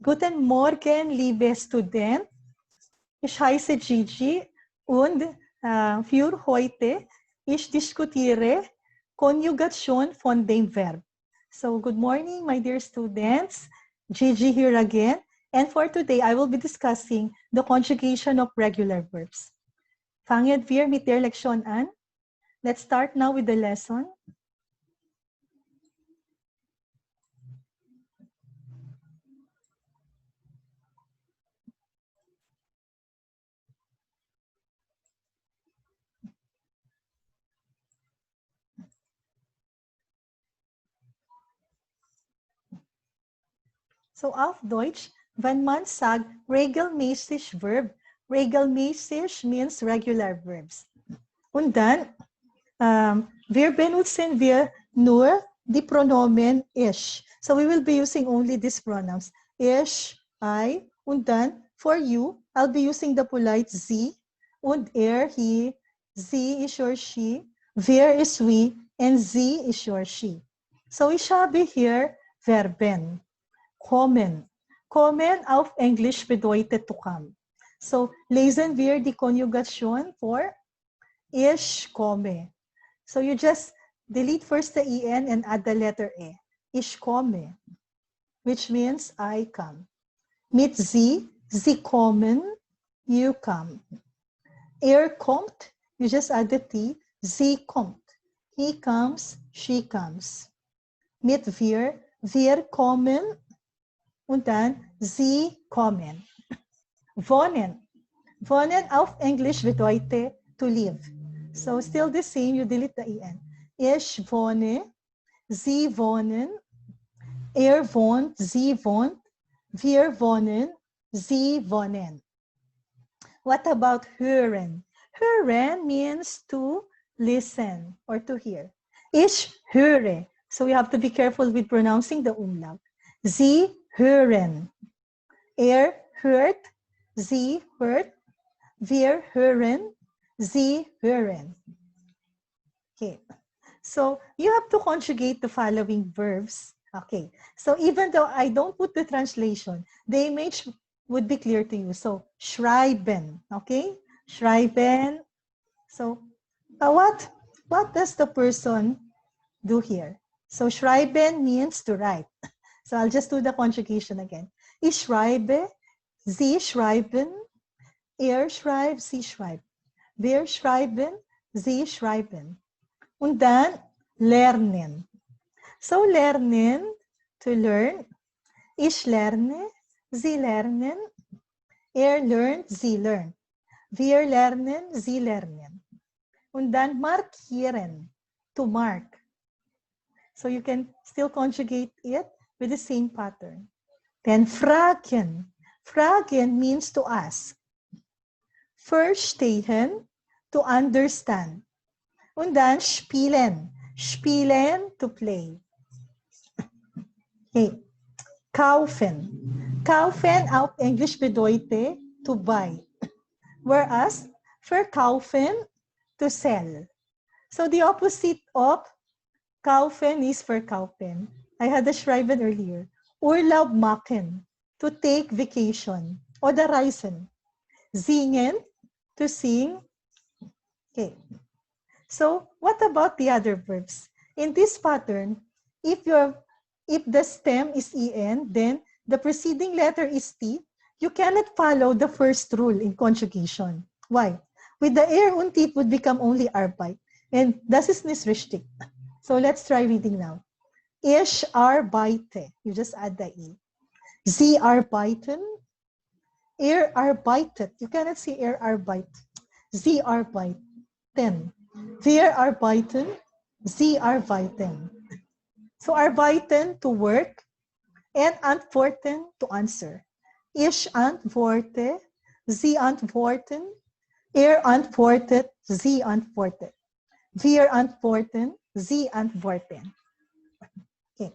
Guten Morgen, liebe Student. Ich heiße Gigi und für heute ich diskutiere Konjugation von dem Verb. So good morning, my dear students. Gigi here again. And for today, I will be discussing the conjugation of regular verbs. Fangen wir mit der Lektion an. Let's start now with the lesson. So auf Deutsch, wenn man sagt regelmäßig Verb, regelmäßig means regular verbs. Und dann, wir benutzen wir nur die Pronomen ich. So we will be using only these pronouns. Ich, I, und dann for you, I'll be using the polite sie, und er, he, sie is or she, wir is we, and sie is or she. So ich habe hier Verben. Kommen. Kommen auf Englisch bedeutet to come. So, lesen wir die Konjugation for ich komme. So, you just delete first the en and add the letter e. Ich komme, which means I come. Mit sie kommen, you come. Er kommt, you just add the t, sie kommt. He comes, she comes. Mit wir kommen, und dann sie kommen. Wohnen. Wohnen auf Englisch bedeutet to live. So still the same, you delete the en. Ich wohne, sie wohnen, er wohnt, sie wohnt, wir wohnen, sie wohnen. What about hören? Hören means to listen or to hear. Ich höre. So you have to be careful with pronouncing the umlaut. Sie hören. Er hört, sie hört, wir hören, sie hören. Okay, so you have to conjugate the following verbs. Okay, so even though I don't put the translation, the image would be clear to you. So, schreiben, okay? Schreiben. So, what does the person do here? So, schreiben means to write. So I'll just do the conjugation again. Ich schreibe, Sie schreiben, er schreibt, sie schreibt. Wir schreiben, sie schreiben. Und dann lernen. So lernen, to learn. Ich lerne, Sie lernen. Er lernt, sie lernt. Wir lernen, sie lernen. Und dann markieren, to mark. So you can still conjugate it with the same pattern. Then fragen. Fragen means to ask. Verstehen, to understand. Und dann spielen. Spielen, to play. Okay. Kaufen. Kaufen auf Englisch bedeutet to buy. Whereas verkaufen, to sell. So the opposite of kaufen is verkaufen. I had the schreiben earlier. Urlaub machen, to take vacation. Oder reisen. Singen, to sing. Okay. So what about the other verbs? In this pattern, if the stem is en, then the preceding letter is t, you cannot follow the first rule in conjugation. Why? With the er und it would become only arbeit. And das ist nicht richtig. So let's try reading now. Ich arbeite. You just add the e. Sie arbeiten. Er arbeitet. You cannot say er arbeit. Sie arbeiten. Wir arbeiten. Sie arbeiten. So arbeiten, to work. And antworten, to answer. Ich antworte. Sie antworten. Er antwortet. Sie antwortet. Wir antworten. Sie antworten. Okay.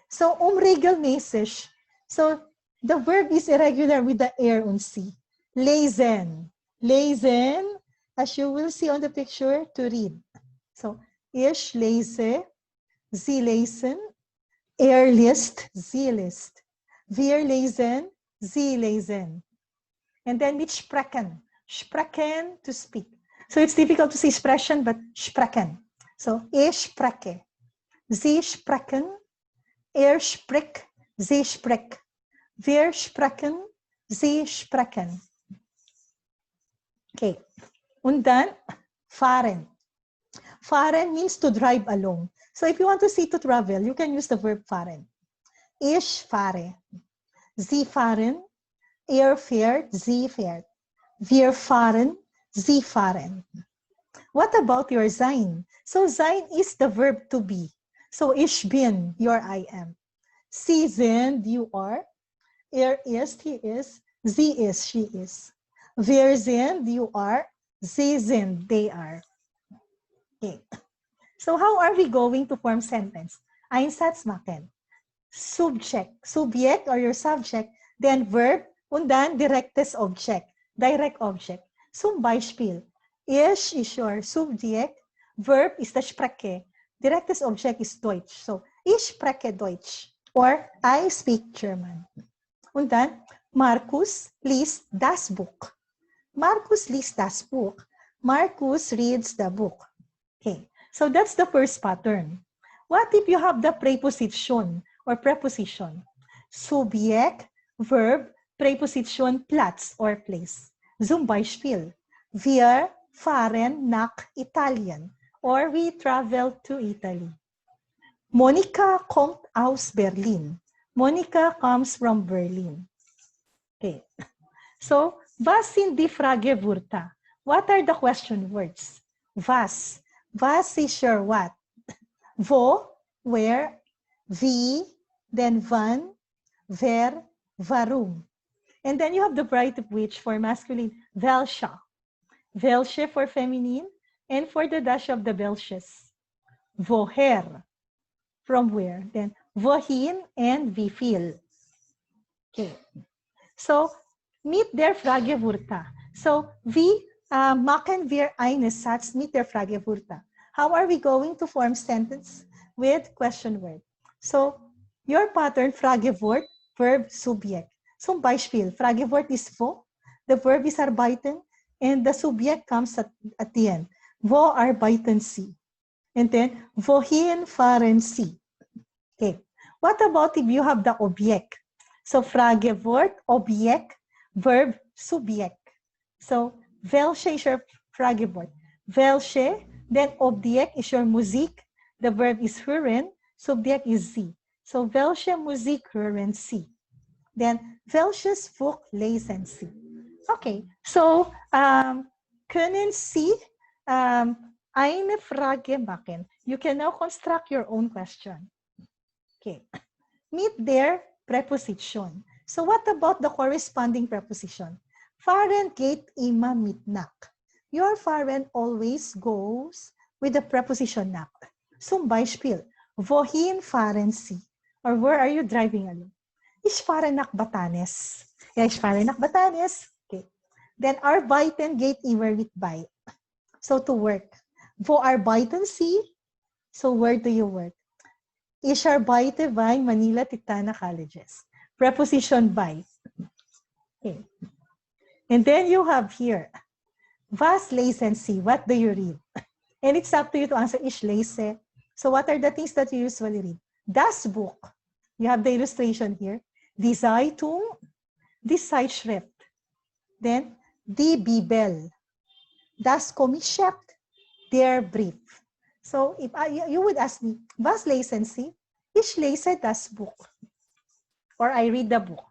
So, regelmäßig. So, the verb is irregular with the er und sie. Lesen. Lesen, as you will see on the picture, to read. So, ich lese, sie lesen, er liest, sie liest. Wir lesen, Sie lesen. And then mit sprechen. Sprechen, to speak. So it's difficult to say sprechen, but sprechen. So ich spreche. Sie sprechen. Er spricht. Sie spricht. Wir sprechen. Sie sprechen. Okay. Und dann fahren. Fahren means to drive along. So if you want to say to travel, you can use the verb fahren. Ich fahre. Sie fahren. Er fährt. Sie fährt. Wir fahren. Sie fahren. What about your sein? So sein is the verb to be. So ich bin, your I am. Sie sind, you are. Er ist, he is. Sie ist, she is. Wir sind, you are. Sie sind, they are. Okay. So how are we going to form sentence? Einsatz machen. Subject. Subject or your subject. Then verb. Und dann direktes Object. Direct object. Zum Beispiel. Ich is your subject. Verb is the spreche. Direktes Object is Deutsch. So, ich spreche Deutsch. Or, I speak German. Und dann, Markus liest das Buch. Markus liest das Buch. Markus reads the book. Okay, so that's the first pattern. What if you have the preposition or preposition? Subject, verb, preposition, Platz or place. Zum Beispiel, wir fahren nach Italien. Or we travel to Italy. Monika kommt aus Berlin. Monika comes from Berlin. Okay. So, was sind die Fragewörter? What are the question words? Was. Was is your what? Wo, where, wie, then wann, wer, warum. And then you have the bride of which for masculine, welche. Welche for feminine, and for the dash of the welches. Woher, from where. Then wohin and wie viel. Okay. So, mit der Fragewörter. So, wie machen wir einen Satz mit der Fragewörter? How are we going to form sentence with question word? So, your pattern, Fragewort, verb, subject. Zum Beispiel, Fragewort is wo, the verb is arbeiten, and the subject comes at the end. Wo arbeiten Sie? And then, wohin fahren Sie? Okay. What about if you have the object? So, Fragewort, object, verb, subject. So, welche is your Fragewort? Welche, then object is your Musik. The verb is hören, subject is Sie. So, welche Musik hören Sie? Then, welches Buch lesen Sie? Okay, so, können Sie eine Frage machen? You can now construct your own question. Okay. Meet their preposition. So what about the corresponding preposition? Fahren geht immer mit nach. Your fahren always goes with the preposition nach. Zum Beispiel, wohin fahren Sie? Or where are you driving along? Ich fahre nach Batanes. Ja, ich fahre nach Batanes. Okay. Then arbeiten geht immer mit bei. So to work. Wo arbeiten Sie? So where do you work? Ich arbeite bei Manila Titana Colleges. Preposition by. Okay. And then you have here, was lesen Sie? What do you read? And it's up to you to answer, ich lese. So what are the things that you usually read? Das Buch. You have the illustration here. Die Zeitung, die Zeitschrift. Then, die Bibel. Das Kommischeft, der Brief. So, if you would ask me, was lesen Sie? Ich lese das Buch. Or I read the book.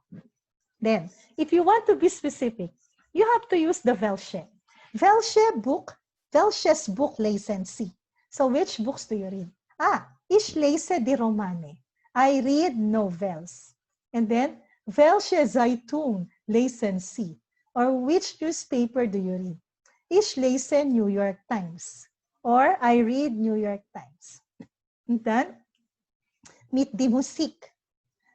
Then, if you want to be specific, you have to use the welche. Welches Buch lesen Sie? So, which books do you read? Ich lese die Romane. I read novels. And then, welche Zeitung lesen Sie? Or which newspaper do you read? Ich lese New York Times. Or I read New York Times. And then, mit die Musik.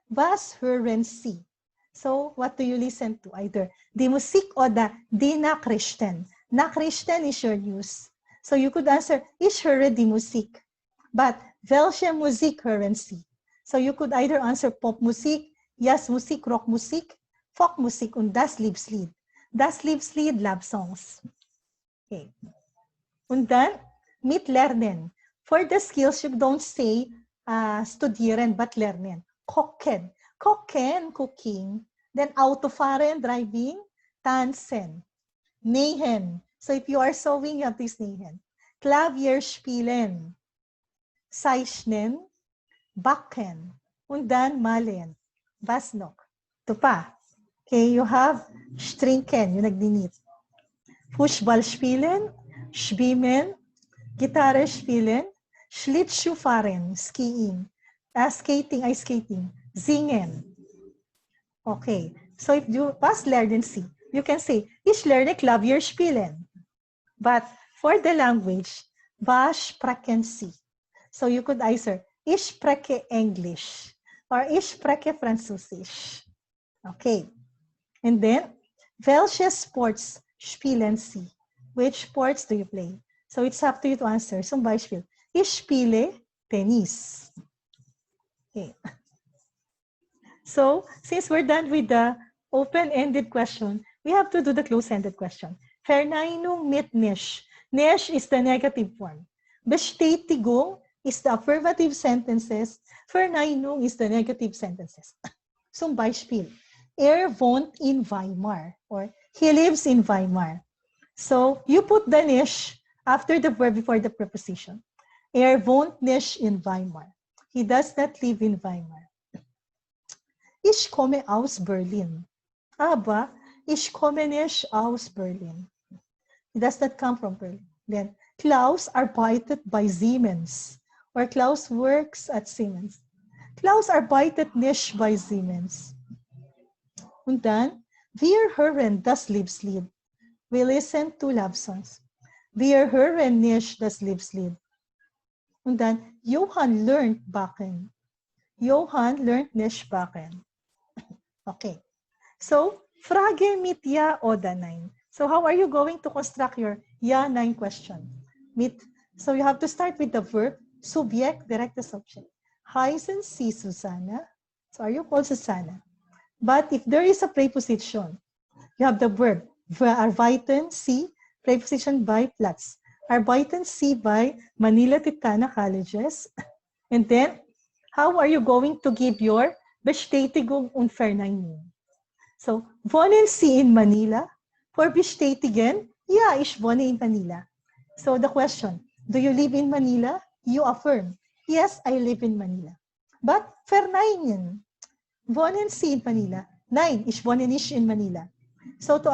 Was hören Sie? So, what do you listen to? Either die Musik or die Nachrichten. Nachrichten is your news. So, you could answer, ich höre die Musik. But, welche Musik hören Sie? So, you could either answer Popmusik, Jazzmusik, Rockmusik, Folkmusik und das Liebeslied. Das Liebeslied, Love Songs. Okay. Und dann, mit lernen. For the skills, you don't say studieren, but lernen. Kochen. Kochen, cooking. Then autofahren, driving. Tanzen. Nähen. So if you are sewing, you have this nähen. Klavier spielen. Zeichnen. Backen. Und dann malen. Was noch? Ito pa. Okay, you have strinken, yung nagdinit. Fußball spielen, schwimmen, Gitarre spielen, Schlittschuh fahren, skiing, skating, ice skating, singen. Okay, so if you was lernen Sie, you can say, ich lerne Klavier spielen. But for the language, was sprechen Sie? So you could answer, ich spreche English or ich spreche Französisch. Okay, and then, welche Sports spielen Sie? Which sports do you play? So it's up to you to answer. Zum Beispiel, ich spiele Tennis. Okay. So since we're done with the open-ended question, we have to do the close-ended question. Verneinung mit nicht. Nicht is the negative form. Bestätigung is the affirmative sentences. Verneinung is the negative sentences. Zum Beispiel, er wohnt in Weimar, or he lives in Weimar. So you put the nicht after the verb before the preposition. Er wohnt nicht in Weimar. He does not live in Weimar. Ich komme aus Berlin. Aber ich komme nicht aus Berlin. He does not come from Berlin. Then Klaus arbeitet bei Siemens. Or Klaus works at Siemens. Klaus arbeitet nicht bei Siemens. Und dann, wir hören das Liebeslied. We listen to love songs. Wir hören nicht das Liebeslied. Und dann, Johann lernt backen. Johann lernt nicht backen. Okay. So, Frage mit Ja oder Nein. So, how are you going to construct your Ja, Nein question? So, you have to start with the verb, Subjekt, direkte Subjekt. Heißen Sie Susanna? So, are you called Susanna? But if there is a preposition, you have the verb, arbeiten Sie, preposition by Platz. Arbeiten Sie bei Manila Titana Colleges. And then, how are you going to give your Bestätigung und Verneinung? So, wohnen Sie in Manila? For bestätigen, ja, ich wohne in Manila. So the question, do you live in Manila? You affirm, yes, I live in Manila. But verneinen, wohnen Sie in Manila? Nein, ich wohne nicht in Manila. So to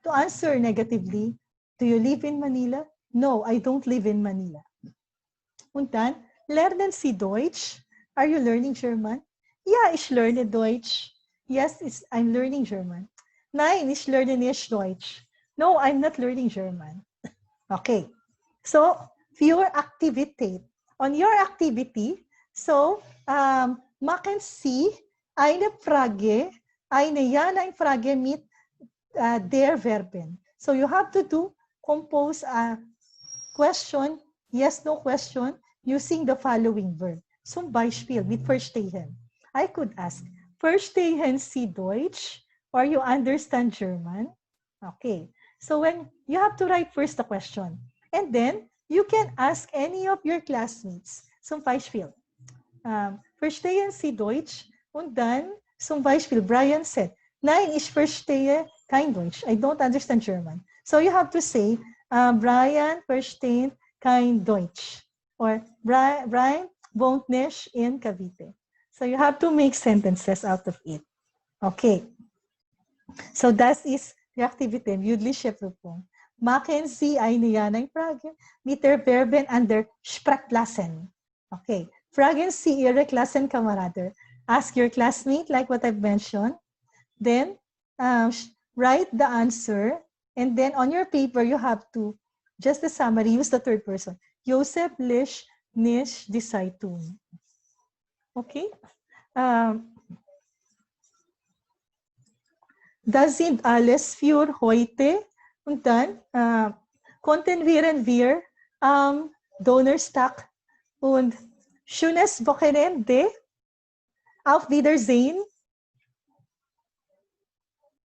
answer negatively, do you live in Manila? No, I don't live in Manila. Und dann, lernen Sie Deutsch? Are you learning German? Ja, ich lerne Deutsch. Yes, I'm learning German. Nein, ich lerne nicht Deutsch. No, I'm not learning German. Okay. So, your activity. On your activity, so, machen Sie eine Frage, eine Frage mit der Verben. So, you have to compose a question, yes, no question, using the following verb. Zum Beispiel, mit verstehen. I could ask, verstehen Sie Deutsch? Or you understand German? Okay. So when you have to write first the question, and then you can ask any of your classmates. Zum Beispiel, verstehen Sie Deutsch? Und dann, zum Beispiel, Brian said, nein, ich verstehe kein Deutsch. I don't understand German. So you have to say, Brian versteht kein Deutsch. Or Brian wohnt nicht in Cavite. So you have to make sentences out of it. Okay. So das ist die Aktivität, mündliche Prüfung. Machen Sie eine Frage mit der Verben an der Sprachklassen. Okay. Fragen Sie Ihre Klassenkameraden. Ask your classmate, like what I've mentioned. Then, write the answer. And then on your paper, you have to, just the summary, use the third person. Joseph liest nicht die Zeitung. Okay? Das sind alles für heute. Und dann kontinuieren wir am Donnerstag. Und schönes Wochenende. Auf Wiedersehen.